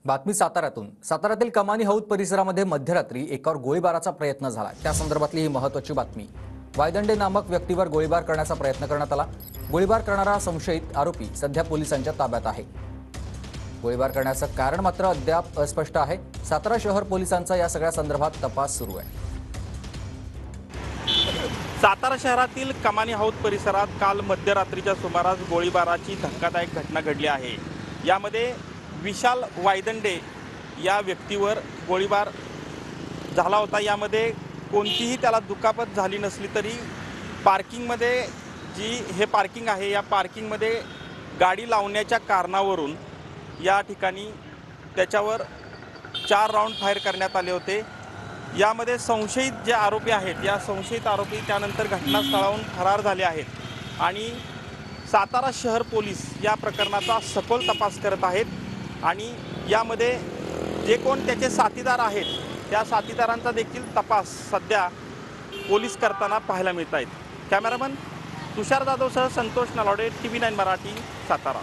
बातमी साताऱ्यातून। साताऱ्यातील कमानी हौद परिसरामध्ये मध्यरात्री एकावर गोळीबाराचा प्रयत्न झाला। त्या संदर्भातली ही महत्त्वाची बातमी। वायदंडे नामक व्यक्तीवर गोळीबार करण्याचा प्रयत्न करण्यात आला। गोळीबार करणारा संशयित आरोपी सध्या पोलिसांच्या ताब्यात आहे। गोळीबार करण्याचं कारण मात्र अद्याप अस्पष्ट आहे। सातारा शहर पोलिसांचा या सगळ्या संदर्भात तपास सुरू आहे। सातारा शहरातील कमानी हौद परिसरात काल मध्यरात्रीच्या सुमारास गोळीबाराची धक्कादायक घटना घडली आहे। यामध्ये विशाल वायदंडे या व्यक्तीवर गोळीबार झाला होता। यामध्ये कोणतीही त्याला दुखापत झाली नसली तरी पार्किंगमध्ये हे पार्किंग आहे, या पार्किंगमध्ये गाडी लावण्याच्या कारणावरून या ठिकाणी त्याच्यावर 4 राऊंड फायर करण्यात आले होते। यामध्ये संशयित जे आरोपी आहेत, या संशयित आरोपी त्यानंतर घटनास्थळावरून फरार झाले आहेत आणि सातारा शहर पोलीस या प्रकरणाचा सखोल तपास करत आहेत आणि यामध्ये जे कोण त्याचे साथीदार आहेत त्या साथीदारांचा देखील तपास सध्या पोलीस करताना पाहायला मिळत आहेत। कॅमेरामन तुषार जाधवसह संतोष नलावडे, TV9 मराठी, सातारा।